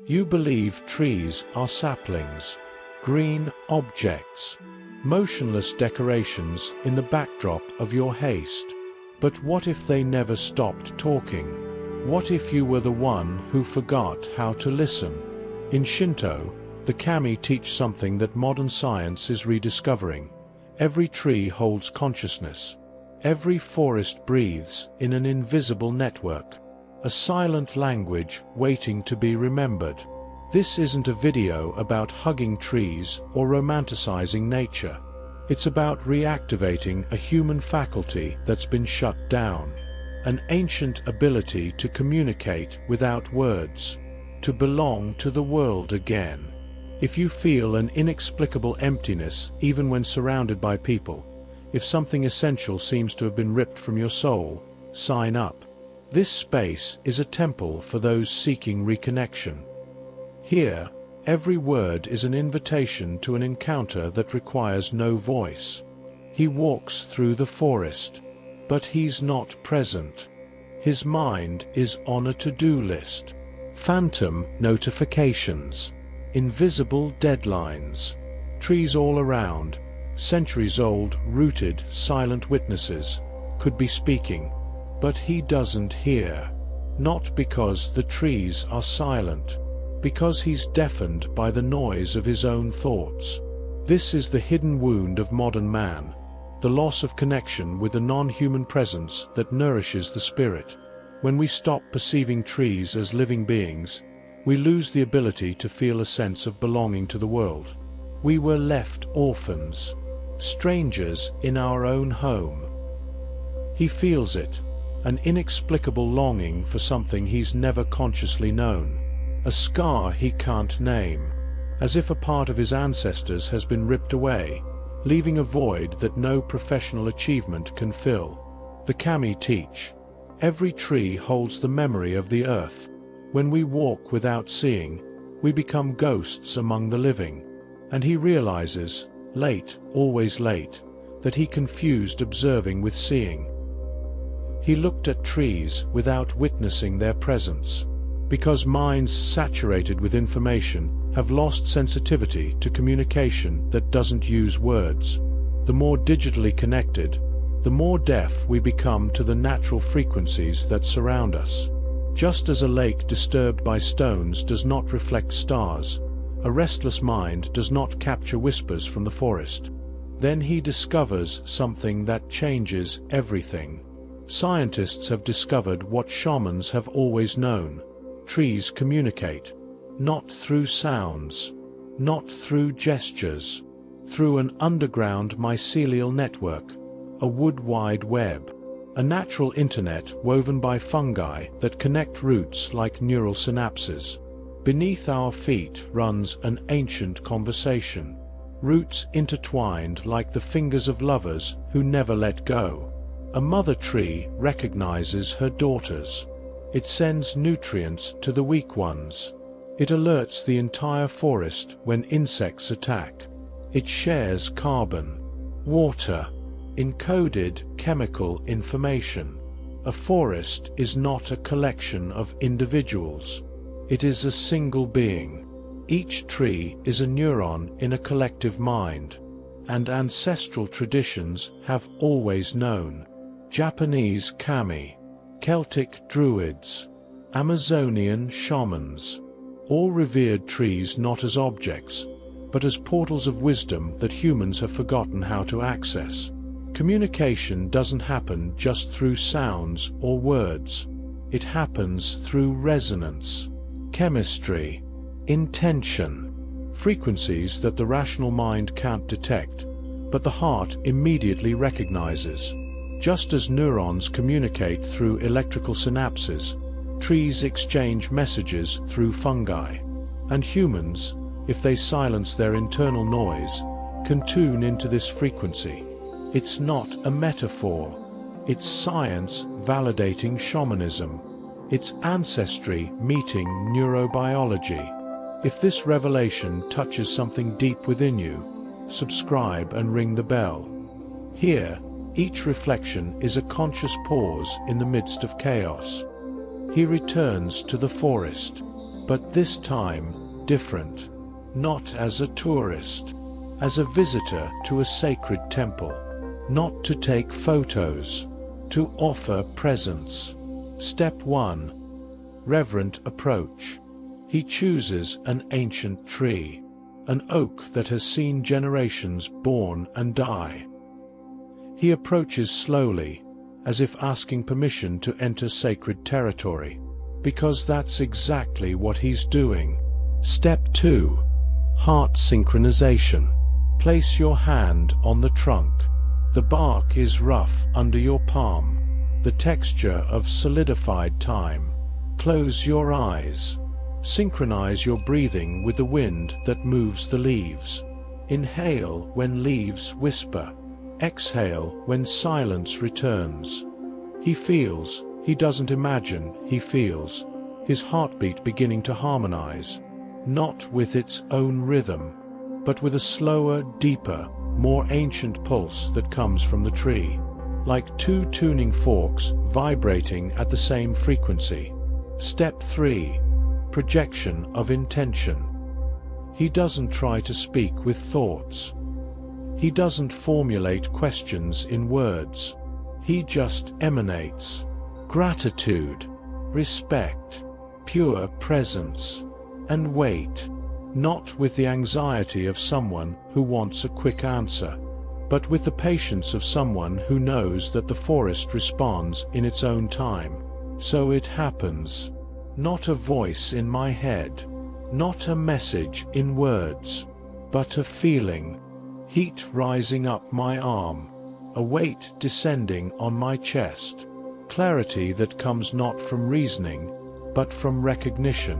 You believe trees are saplings, green objects, motionless decorations in the backdrop of your haste. But what if they never stopped talking? What if you were the one who forgot how to listen? In Shinto, the kami teach something that modern science is rediscovering. Every tree holds consciousness. Every forest breathes in an invisible network. A silent language waiting to be remembered. This isn't a video about hugging trees or romanticizing nature. It's about reactivating a human faculty that's been shut down. An ancient ability to communicate without words. To belong to the world again. If you feel an inexplicable emptiness even when surrounded by people, if something essential seems to have been ripped from your soul, sign up. This space is a temple for those seeking reconnection. Here, every word is an invitation to an encounter that requires no voice. He walks through the forest, but he's not present. His mind is on a to-do list. Phantom notifications. Invisible deadlines. Trees all around, centuries-old, rooted, silent witnesses, could be speaking, but he doesn't hear. Not because the trees are silent, because he's deafened by the noise of his own thoughts. This is the hidden wound of modern man, the loss of connection with the non-human presence that nourishes the spirit. When we stop perceiving trees as living beings, we lose the ability to feel a sense of belonging to the world. We were left orphans, strangers in our own home. He feels it, an inexplicable longing for something he's never consciously known, a scar he can't name, as if a part of his ancestors has been ripped away, leaving a void that no professional achievement can fill. The kami teach, every tree holds the memory of the earth. When we walk without seeing, we become ghosts among the living. And he realizes, late, always late, that he confused observing with seeing. He looked at trees without witnessing their presence, because minds saturated with information have lost sensitivity to communication that doesn't use words. The more digitally connected, the more deaf we become to the natural frequencies that surround us. Just as a lake disturbed by stones does not reflect stars, a restless mind does not capture whispers from the forest. Then he discovers something that changes everything. Scientists have discovered what shamans have always known. Trees communicate, not through sounds, not through gestures, through an underground mycelial network, a wood-wide web, a natural internet woven by fungi that connect roots like neural synapses. Beneath our feet runs an ancient conversation, roots intertwined like the fingers of lovers who never let go. A mother tree recognizes her daughters. It sends nutrients to the weak ones. It alerts the entire forest when insects attack. It shares carbon, water, encoded chemical information. A forest is not a collection of individuals. It is a single being. Each tree is a neuron in a collective mind. And ancestral traditions have always known. Japanese kami, Celtic druids, Amazonian shamans, all revered trees not as objects, but as portals of wisdom that humans have forgotten how to access. Communication doesn't happen just through sounds or words. It happens through resonance, chemistry, intention, frequencies that the rational mind can't detect, but the heart immediately recognizes. Just as neurons communicate through electrical synapses, trees exchange messages through fungi. And humans, if they silence their internal noise, can tune into this frequency. It's not a metaphor. It's science validating shamanism. It's ancestry meeting neurobiology. If this revelation touches something deep within you, subscribe and ring the bell. Here, each reflection is a conscious pause in the midst of chaos. He returns to the forest, but this time, different. Not as a tourist, as a visitor to a sacred temple. Not to take photos, to offer presents. Step 1. Reverent approach. He chooses an ancient tree, an oak that has seen generations born and die. He approaches slowly, as if asking permission to enter sacred territory, because that's exactly what he's doing. Step 2. Heart synchronization. Place your hand on the trunk. The bark is rough under your palm, the texture of solidified time. Close your eyes. Synchronize your breathing with the wind that moves the leaves. Inhale when leaves whisper. Exhale when silence returns. He feels, he doesn't imagine, he feels, his heartbeat beginning to harmonize, not with its own rhythm, but with a slower, deeper, more ancient pulse that comes from the tree, like two tuning forks vibrating at the same frequency. Step 3. Projection of intention. He doesn't try to speak with thoughts. He doesn't formulate questions in words. He just emanates. Gratitude, respect, pure presence, and wait. Not with the anxiety of someone who wants a quick answer, but with the patience of someone who knows that the forest responds in its own time. So it happens. Not a voice in my head, not a message in words, but a feeling. Heat rising up my arm, a weight descending on my chest. Clarity that comes not from reasoning, but from recognition,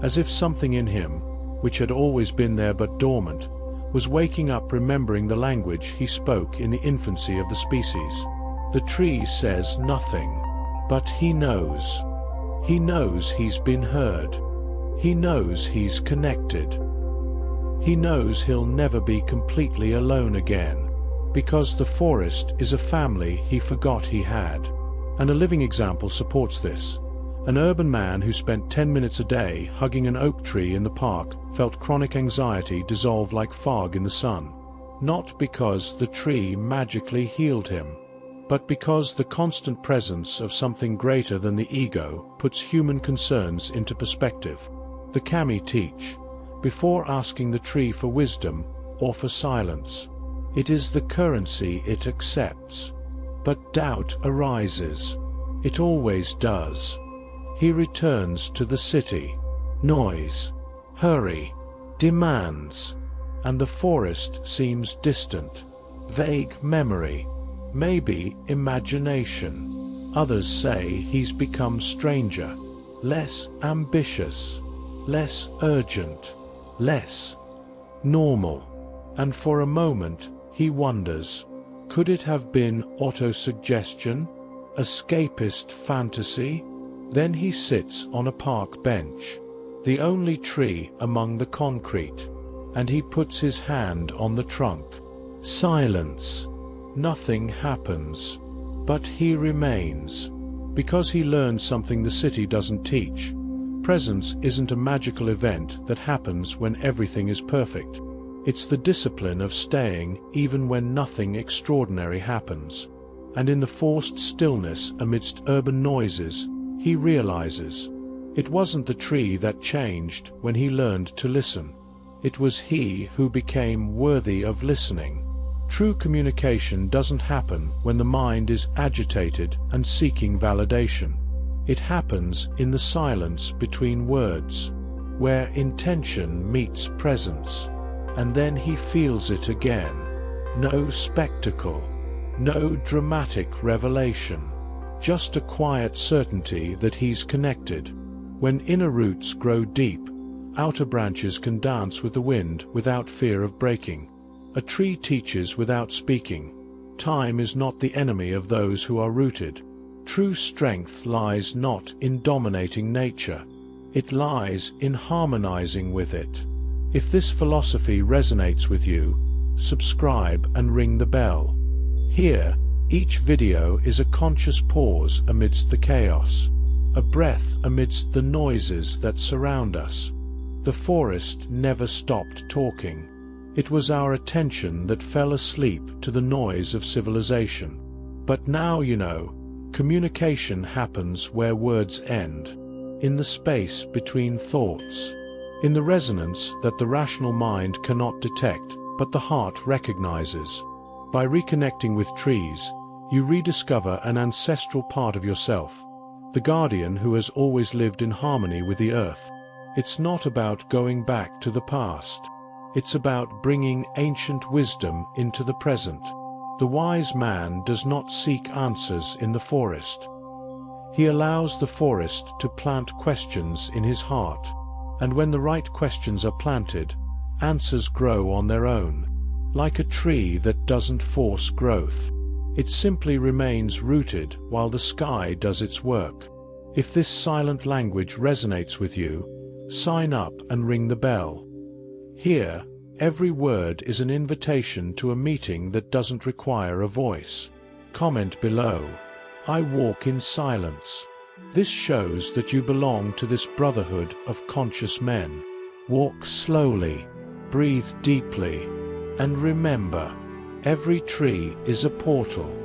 as if something in him, which had always been there but dormant, was waking up remembering the language he spoke in the infancy of the species. The tree says nothing, but he knows. He knows he's been heard. He knows he's connected. He knows he'll never be completely alone again, because the forest is a family he forgot he had. And a living example supports this. An urban man who spent 10 minutes a day hugging an oak tree in the park felt chronic anxiety dissolve like fog in the sun. Not because the tree magically healed him, but because the constant presence of something greater than the ego puts human concerns into perspective. The Kami teach, before asking the tree for wisdom or for silence, it is the currency it accepts. But doubt arises. It always does. He returns to the city. Noise, hurry, demands, and the forest seems distant. Vague memory, maybe imagination. Others say he's become stranger, less ambitious, less urgent, less normal. And for a moment, he wonders, could it have been autosuggestion, escapist fantasy? Then he sits on a park bench, the only tree among the concrete, and he puts his hand on the trunk. Silence. Nothing happens, but he remains, because he learns something the city doesn't teach. Presence isn't a magical event that happens when everything is perfect. It's the discipline of staying even when nothing extraordinary happens. And in the forced stillness amidst urban noises, he realizes, it wasn't the tree that changed when he learned to listen. It was he who became worthy of listening. True communication doesn't happen when the mind is agitated and seeking validation. It happens in the silence between words, where intention meets presence. And then he feels it again. No spectacle, no dramatic revelation, just a quiet certainty that he's connected. When inner roots grow deep, outer branches can dance with the wind without fear of breaking. A tree teaches without speaking. Time is not the enemy of those who are rooted. True strength lies not in dominating nature. It lies in harmonizing with it. If this philosophy resonates with you, subscribe and ring the bell. Here, each video is a conscious pause amidst the chaos. a breath amidst the noises that surround us. The forest never stopped talking. It was our attention that fell asleep to the noise of civilization. But now, communication happens where words end, in the space between thoughts, in the resonance that the rational mind cannot detect, but the heart recognizes. By reconnecting with trees, you rediscover an ancestral part of yourself, the guardian who has always lived in harmony with the earth. It's not about going back to the past. It's about bringing ancient wisdom into the present. The wise man does not seek answers in the forest. He allows the forest to plant questions in his heart, and when the right questions are planted, answers grow on their own. Like a tree that doesn't force growth. It simply remains rooted while the sky does its work. If this silent language resonates with you, sign up and ring the bell. Here, every word is an invitation to a meeting that doesn't require a voice. Comment below. I walk in silence. This shows that you belong to this brotherhood of conscious men. Walk slowly, breathe deeply, and remember, every tree is a portal.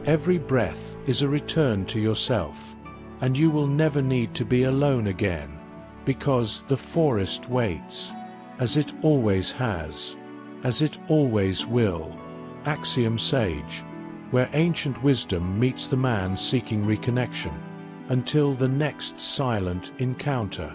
Every breath is a return to yourself. And you will never need to be alone again, because the forest waits, as it always has, as it always will. Axiom Sage, where ancient wisdom meets the man seeking reconnection. Until the next silent encounter.